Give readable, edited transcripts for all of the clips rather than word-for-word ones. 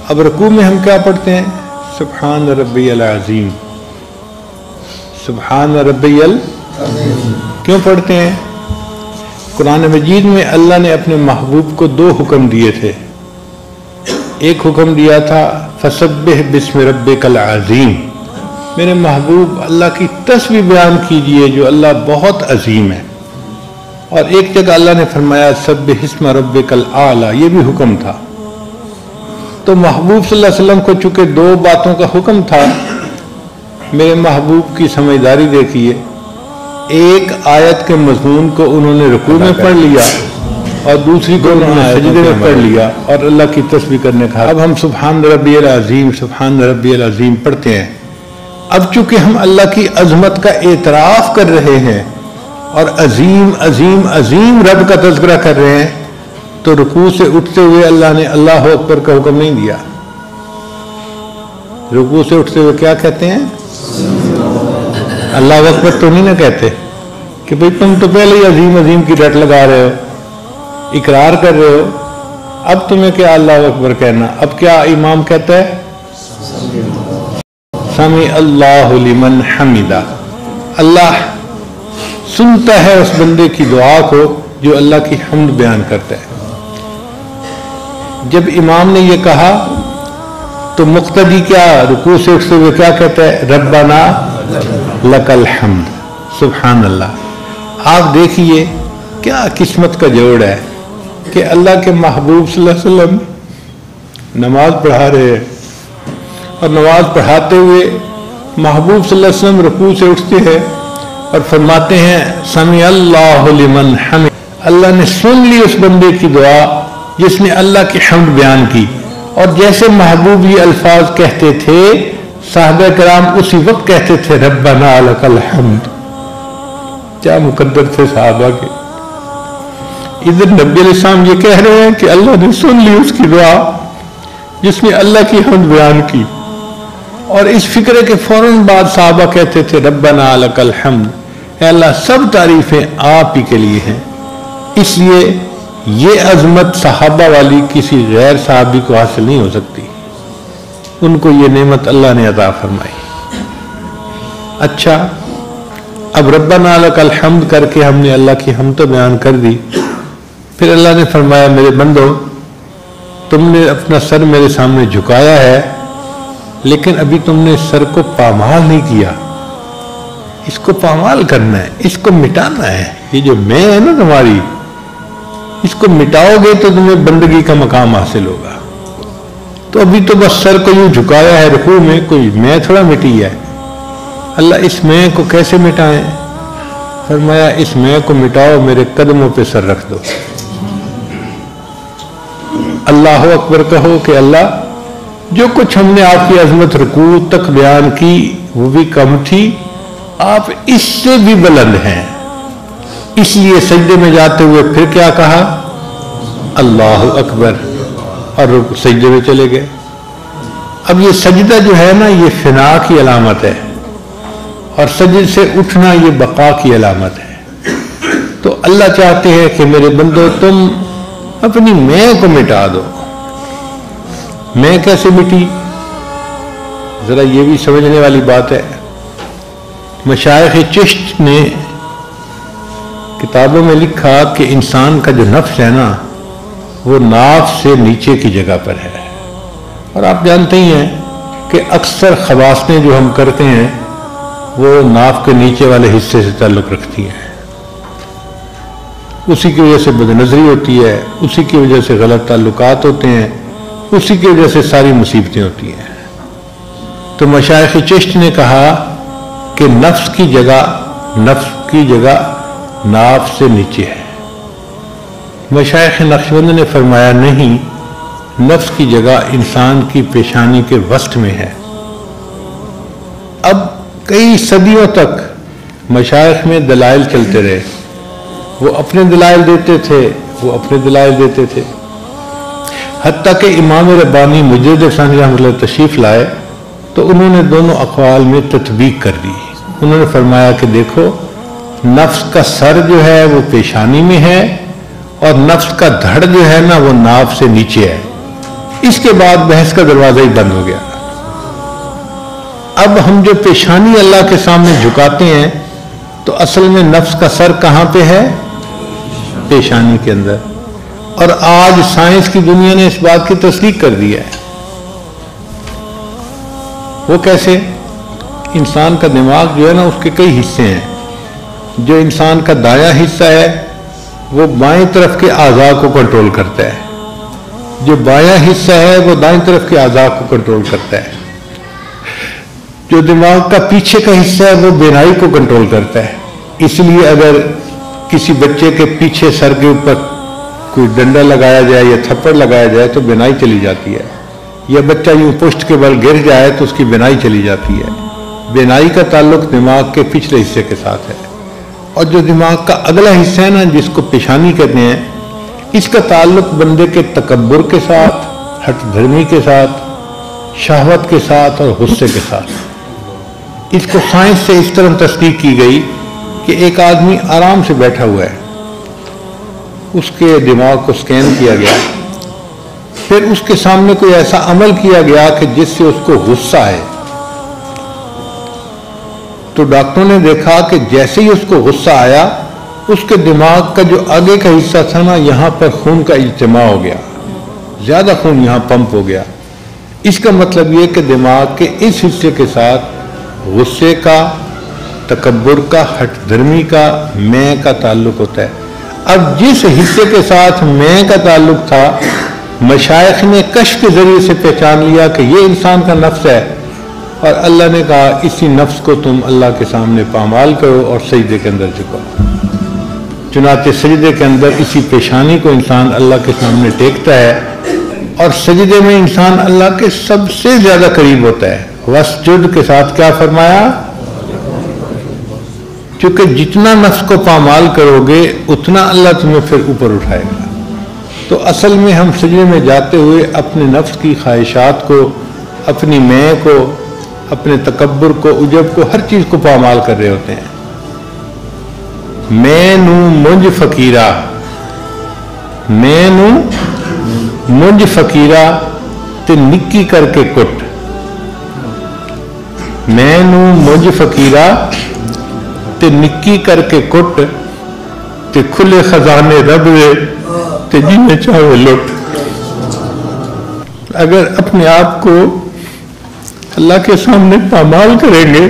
اب رکوع میں ہم کیا پڑھتے ہیں؟ سبحان ربی العظیم، سبحان ربی العظیم کیوں پڑھتے ہیں؟ قرآن مجید میں اللہ نے اپنے محبوب کو 2 حکم دیے تھے. ایک حکم دیا تھا فسبح بسم ربک العظیم، میرے محبوب اللہ کی تسبیح بیان کیجئے جو اللہ بہت عظیم ہے. اور ایک جگہ اللہ نے فرمایا سبح اسم ربک الاعلی، یہ بھی حکم تھا. تو محبوب صلی اللہ علیہ وسلم کو چونکہ 2 باتوں کا حکم تھا، میرے محبوب کی سمجھداری دیکھیے. ایک آیت کے مضمون کو انہوں نے رکوع میں پڑھ لیا اور دوسری کو انہوں نے سجدے میں پڑھ لیا اور اللہ کی تسبیح کرنے کا. اب ہم سبحان ربی العظیم سبحان ربی العظیم پڑھتے ہیں. اب چونکہ ہم اللہ کی عظمت کا اعتراف کر رہے ہیں اور عظیم عظیم عظیم رب کا تذکرہ کر رہے ہیں، تو رکوع سے اٹھتے ہوئے اللہ نے اللہ اکبر کا حکم نہیں دیا. رکوع سے اٹھتے ہوئے کیا کہتے ہیں؟ اللہ اکبر تو نہیں نہ کہتے کہ بھئی تم تو پہلے ہی عظیم عظیم کی رٹ لگا رہے ہو، اقرار کر رہے ہو، اب تمہیں کیا اللہ اکبر کہنا؟ اب کیا امام کہتا ہے؟ سمع اللہ لمن حمدہ. اللہ سنتا ہے اس بندے کی دعا کو جو اللہ کی حمد بیان کرتا ہے. جب امام نے یہ کہا تو مقتدی کیا رکوع سے اٹھتے ہوئے کیا کہتا ہے؟ ربنا لک الحمد. سبحان اللہ. آپ دیکھیے کیا قسمت کا جوڑ ہے کہ اللہ کے محبوب صلی اللہ علیہ وسلم نماز پڑھا رہے ہیں اور نماز پڑھاتے ہوئے محبوب صلی اللہ علیہ وسلم رکوع سے اٹھتے ہیں اور فرماتے ہیں سمع اللہ لمن حمد. اللہ نے سن لی اس بندے کی دعا جس نے اللہ کی حمد بیان کی. اور جیسے محبوب یہ الفاظ کہتے تھے صحابہ کرام اسی وقت کہتے تھے ربنا لک الحمد. کیا مقدر تھے صحابہ کے. ادھر نبی علیہ السلام یہ کہہ رہے ہیں کہ اللہ نے سن لی اس کی دعا جس نے اللہ کی حمد بیان کی، اور اس فکرے کے فوراً بعد صحابہ کہتے تھے ربنا لک الحمد، اے اللہ سب تعریفیں آپ ہی کے لیے ہیں. اس لیے یہ عظمت صحابہ والی کسی غیر صحابی کو حاصل نہیں ہو سکتی. ان کو یہ نعمت اللہ نے عطا فرمائی. اچھا، اب ربنا لک الحمد کر کے ہم نے اللہ کی حمد تو بیان کر دی. پھر اللہ نے فرمایا میرے بندو تم نے اپنا سر میرے سامنے جھکایا ہے، لیکن ابھی تم نے سر کو پامال نہیں کیا. اس کو پامال کرنا ہے، اس کو مٹانا ہے. یہ جو میں ہے نا تمہاری، اس کو مٹاؤ گے تو تمہیں بندگی کا مقام حاصل ہوگا. تو ابھی تو بس سر کو یوں جھکایا ہے رکوع میں، کوئی میں تھوڑا مٹی ہے. اللہ اس میں کو کیسے مٹائیں؟ فرمایا اس میں کو مٹاؤ، میرے قدموں پہ سر رکھ دو. اللہ اکبر کہو کہ اللہ جو کچھ ہم نے آپ کی عظمت رکوع تک بیان کی وہ بھی کم تھی، آپ اس سے بھی بلند ہیں. اس لیے سجدے میں جاتے ہوئے پھر کیا کہا؟ اللہ اکبر، اور سجدے میں چلے گئے. اب یہ سجدہ جو ہے نا یہ فنا کی علامت ہے، اور سجدے سے اٹھنا یہ بقا کی علامت ہے. تو اللہ چاہتے ہیں کہ میرے بندو تم اپنی میں کو مٹا دو. میں کیسے مٹی؟ ذرا یہ بھی سمجھنے والی بات ہے. مشائخ چشت نے کتابوں میں لکھا کہ انسان کا جو نفس ہے نا وہ ناف سے نیچے کی جگہ پر ہے. اور آپ جانتے ہی ہیں کہ اکثر خواصیں جو ہم کرتے ہیں وہ ناف کے نیچے والے حصے سے تعلق رکھتی ہیں. اسی کی وجہ سے بد نظری ہوتی ہے، اسی کی وجہ سے غلط تعلقات ہوتے ہیں، اسی کی وجہ سے ساری مصیبتیں ہوتی ہیں. تو مشائخ چشت نے کہا کہ نفس کی جگہ ناف سے نیچے ہے. مشائخ نقشبند نے فرمایا نہیں، نفس کی جگہ انسان کی پیشانی کے وسط میں ہے. اب کئی صدیوں تک مشائخ میں دلائل چلتے رہے. وہ اپنے دلائل دیتے تھے، وہ اپنے دلائل دیتے تھے، حتیٰ کہ امام ربانی مجدد ثانی رحمۃ اللہ تشریف لائے تو انہوں نے دونوں اقوال میں تطبیق کر دی. انہوں نے فرمایا کہ دیکھو نفس کا سر جو ہے وہ پیشانی میں ہے اور نفس کا دھڑ جو ہے نا وہ ناف سے نیچے ہے. اس کے بعد بحث کا دروازہ ہی بند ہو گیا۔ اب ہم جو پیشانی اللہ کے سامنے جھکاتے ہیں تو اصل میں نفس کا سر کہاں پہ ہے؟ پیشانی کے اندر۔ اور آج سائنس کی دنیا نے اس بات کی تصدیق کر دی ہے۔ وہ کیسے؟ انسان کا دماغ جو ہے نا، اس کے کئی حصے ہیں۔ جو انسان کا دایاں حصہ ہے وہ بائیں طرف کے اعضاء کو کنٹرول کرتا ہے، جو بایاں حصہ ہے وہ دائیں طرف کے اعضاء کو کنٹرول کرتا ہے، جو دماغ کا پیچھے کا حصہ ہے وہ بینائی کو کنٹرول کرتا ہے۔ اس لیے اگر کسی بچے کے پیچھے سر کے اوپر کوئی ڈنڈا لگایا جائے یا تھپڑ لگایا جائے تو بینائی چلی جاتی ہے، یا بچہ یوں پشت کے بل گر جائے تو اس کی بینائی چلی جاتی ہے۔ بینائی کا تعلق دماغ کے پچھلے حصے کے ساتھ ہے، اور جو دماغ کا اگلا حصہ ہے نا، جس کو پیشانی کہتے ہیں، اس کا تعلق بندے کے تکبر کے ساتھ، ہٹ دھرمی کے ساتھ، شہوت کے ساتھ اور غصے کے ساتھ۔ اس کو سائنس سے اس طرح تصدیق کی گئی کہ ایک آدمی آرام سے بیٹھا ہوا ہے، اس کے دماغ کو سکین کیا گیا، پھر اس کے سامنے کوئی ایسا عمل کیا گیا کہ جس سے اس کو غصہ ہے، تو ڈاکٹروں نے دیکھا کہ جیسے ہی اس کو غصہ آیا، اس کے دماغ کا جو آگے کا حصہ تھا نا، یہاں پر خون کا اجتماع ہو گیا، زیادہ خون یہاں پمپ ہو گیا۔ اس کا مطلب یہ کہ دماغ کے اس حصے کے ساتھ غصے کا، تکبر کا، ہٹ دھرمی کا، میں کا تعلق ہوتا ہے۔ اب جس حصے کے ساتھ میں کا تعلق تھا، مشائخ نے کشف کے ذریعے سے پہچان لیا کہ یہ انسان کا نفس ہے، اور اللہ نے کہا اسی نفس کو تم اللہ کے سامنے پامال کرو اور سجدے کے اندر جھکاؤ۔ چنانچہ سجدے کے اندر اسی پیشانی کو انسان اللہ کے سامنے ٹیکتا ہے، اور سجدے میں انسان اللہ کے سب سے زیادہ قریب ہوتا ہے۔ وسجد کے ساتھ کیا فرمایا؟ چونکہ جتنا نفس کو پامال کرو گے اتنا اللہ تمہیں پھر اوپر اٹھائے گا۔ تو اصل میں ہم سجدے میں جاتے ہوئے اپنے نفس کی خواہشات کو، اپنی میں کو، اپنے تکبر کو، عجب کو، ہر چیز کو پامال کر رہے ہوتے ہیں۔ میں نو منج فقیرہ، میں نو منج فقیرہ تے نکی کر کے کٹ، میں نو منج فقیرہ تے نکی کر کے کٹ، تے کھلے خزانے رب دے تے جنہیں چاہے لٹ۔ اگر اپنے آپ کو اللہ کے سامنے پامال کریں گے،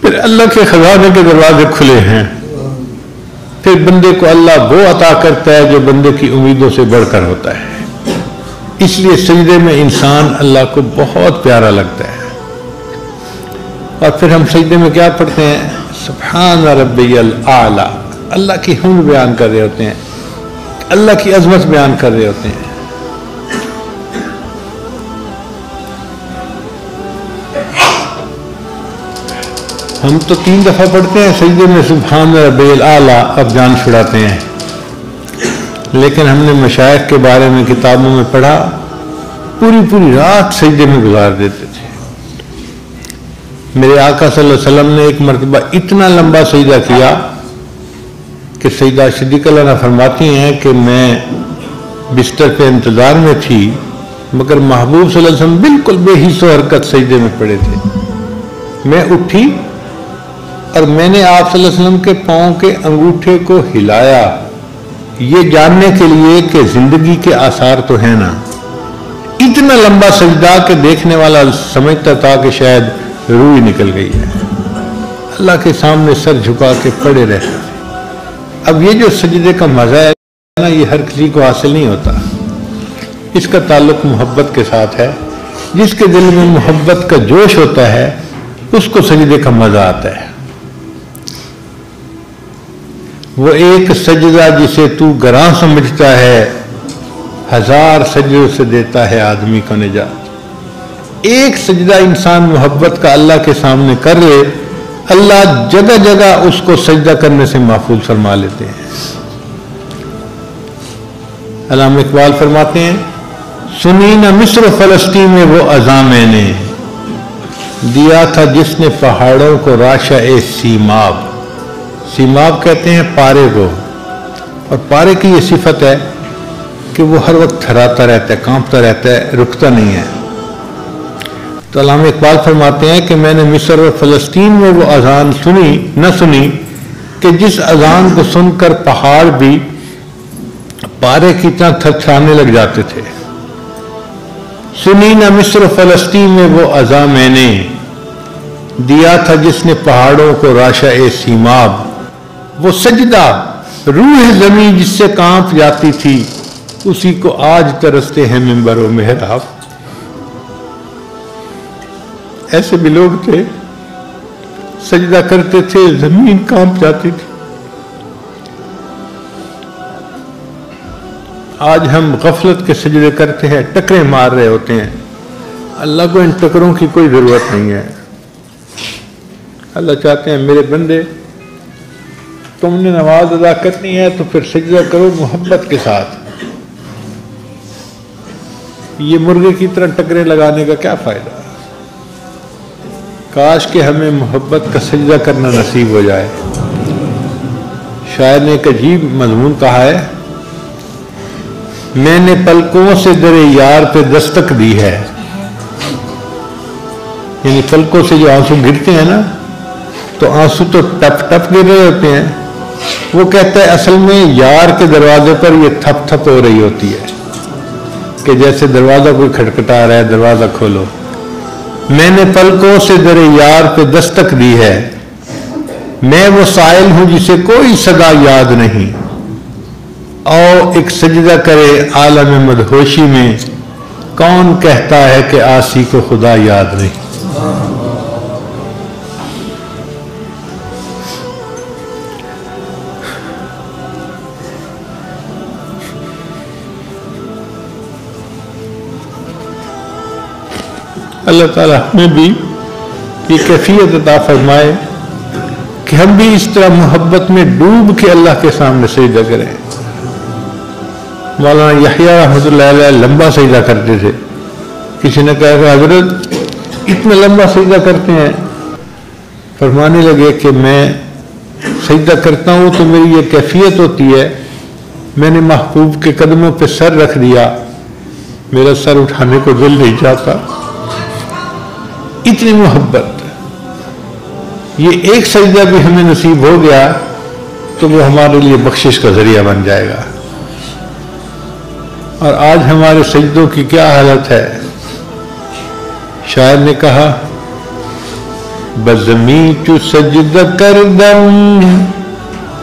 پھر اللہ کے خزانے کے دروازے کھلے ہیں، پھر بندے کو اللہ وہ عطا کرتا ہے جو بندے کی امیدوں سے بڑھ کر ہوتا ہے۔ اس لیے سجدے میں انسان اللہ کو بہت پیارا لگتا ہے۔ اور پھر ہم سجدے میں کیا پڑھتے ہیں؟ سبحان ربی الاعلی، اللہ کی حمد بیان کر رہے ہوتے ہیں، اللہ کی عظمت بیان کر رہے ہوتے ہیں۔ ہم تو 3 دفعہ پڑھتے ہیں سجدے میں سبحان ربی الاعلی، اب جان چھڑاتے ہیں، لیکن ہم نے مشائخ کے بارے میں کتابوں میں پڑھا، پوری رات سجدے میں گزار دیتے تھے۔ میرے آقا صلی اللہ علیہ وسلم نے ایک مرتبہ اتنا لمبا سجدہ کیا کہ سیدہ صدیقہ عنہا فرماتی ہیں کہ میں بستر پہ انتظار میں تھی، مگر محبوب صلی اللہ علیہ وسلم بالکل بے حس و حرکت سجدے میں پڑے تھے۔ میں اٹھی اور میں نے آپ صلی اللہ علیہ وسلم کے پاؤں کے انگوٹھے کو ہلایا، یہ جاننے کے لیے کہ زندگی کے آثار تو ہیں نا۔ اتنا لمبا سجدہ کہ دیکھنے والا سمجھتا تھا کہ شاید روح نکل گئی ہے۔ اللہ کے سامنے سر جھکا کے پڑے رہتے تھے۔ اب یہ جو سجدے کا مزہ ہے نا، یہ ہر کسی کو حاصل نہیں ہوتا۔ اس کا تعلق محبت کے ساتھ ہے۔ جس کے دل میں محبت کا جوش ہوتا ہے اس کو سجدے کا مزہ آتا ہے۔ وہ ایک سجدہ جسے تو گراں سمجھتا ہے، 1000 سجدوں سے دیتا ہے آدمی کو نجات۔ ایک سجدہ انسان محبت کا اللہ کے سامنے کر لے، اللہ جگہ جگہ اس کو سجدہ کرنے سے محفوظ فرما لیتے ہیں۔ علامہ اقبال فرماتے ہیں، سنی نہ مصر و فلسطین میں وہ اذاں میں نے، دیا تھا جس نے پہاڑوں کو راشہ سیماب۔ سیماب کہتے ہیں پارے کو، اور پارے کی یہ صفت ہے کہ وہ ہر وقت تھراتا رہتا ہے، کانپتا رہتا ہے، رکتا نہیں ہے۔ تو علامہ اقبال فرماتے ہیں کہ میں نے مصر اور فلسطین میں وہ اذان نہ سنی کہ جس اذان کو سن کر پہاڑ بھی پارے کی طرح تھرتھرانے لگ جاتے تھے۔ سنی نہ مصر و فلسطین میں وہ اذان میں نے دیا تھا جس نے پہاڑوں کو راشع سیماب، وہ سجدہ روح زمین جس سے کانپ جاتی تھی اسی کو آج ترستے ہیں منبر و محراب۔ ایسے بھی لوگ تھے سجدہ کرتے تھے زمین کانپ جاتی تھی۔ آج ہم غفلت کے سجدے کرتے ہیں، ٹکریں مار رہے ہوتے ہیں۔ اللہ کو ان ٹکروں کی کوئی ضرورت نہیں ہے۔ اللہ چاہتے ہیں میرے بندے تم نے نماز ادا کرنی ہے تو پھر سجدہ کرو محبت کے ساتھ۔ یہ مرغے کی طرح ٹکریں لگانے کا کیا فائدہ؟ کاش کہ ہمیں محبت کا سجدہ کرنا نصیب ہو جائے۔ شاعر نے ایک عجیب مضمون کہا ہے، میں نے پلکوں سے در یار پہ دستک دی ہے، یعنی پلکوں سے جو آنسو گرتے ہیں نا تو آنسو تو ٹپ ٹپ گر رہے ہوتے ہیں، وہ کہتا ہے اصل میں یار کے دروازے پر یہ تھپ تھپ ہو رہی ہوتی ہے کہ جیسے دروازہ کوئی کھٹکھٹا رہا ہے، دروازہ کھولو۔ میں نے پلکوں سے در یار پہ دستک دی ہے، میں وہ سائل ہوں جسے کوئی صدا یاد نہیں، او ایک سجدہ کرے عالم مدہوشی میں، کون کہتا ہے کہ عاصی کو خدا یاد نہیں۔ اللہ تعالیٰ ہمیں بھی یہ کیفیت عطا فرمائے کہ ہم بھی اس طرح محبت میں ڈوب کے اللہ کے سامنے سجدہ کریں۔ مولانا یحییٰ رحمۃ اللہ علیہ لمبا سجدہ کرتے تھے۔ کسی نے کہا کہ حضرت اتنا لمبا سجدہ کرتے ہیں؟ فرمانے لگے کہ میں سجدہ کرتا ہوں تو میری یہ کیفیت ہوتی ہے، میں نے محبوب کے قدموں پہ سر رکھ دیا، میرا سر اٹھانے کو دل نہیں چاہتا، اتنی محبت۔ یہ ایک سجدہ بھی ہمیں نصیب ہو گیا تو وہ ہمارے لیے بخشش کا ذریعہ بن جائے گا۔ اور آج ہمارے سجدوں کی کیا حالت ہے؟ شاعر نے کہا بزمیں چو سجدہ کردم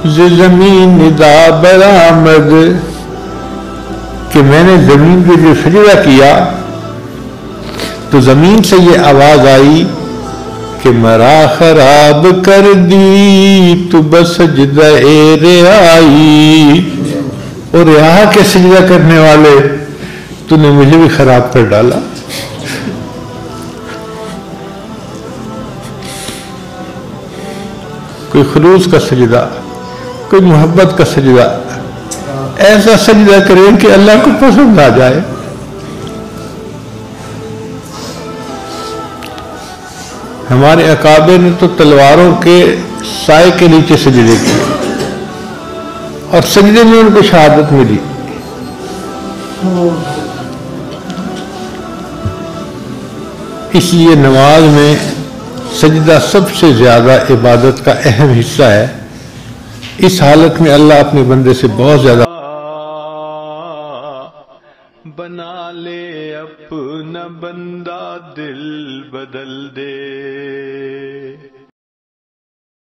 ز زمین ندا برآمد، کہ میں نے زمین پہ جو سجدہ کیا تو زمین سے یہ آواز آئی کہ مرا خراب کر دی تو بس سجدہ رعائی، اور رعا کے سجدہ کرنے والے تو نے مجھے بھی خراب کر ڈالا۔ کوئی خلوص کا سجدہ، کوئی محبت کا سجدہ، ایسا سجدہ کریں کہ اللہ کو پسند آ جائے۔ ہمارے اکابر نے تو تلواروں کے سائے کے نیچے سجدے کیے اور سجدے میں ان کو شہادت ملی۔ اس لیے نماز میں سجدہ سب سے زیادہ عبادت کا اہم حصہ ہے۔ اس حالت میں اللہ اپنے بندے سے بہت زیادہ بنا لے اپنا بندہ دل بدل دے۔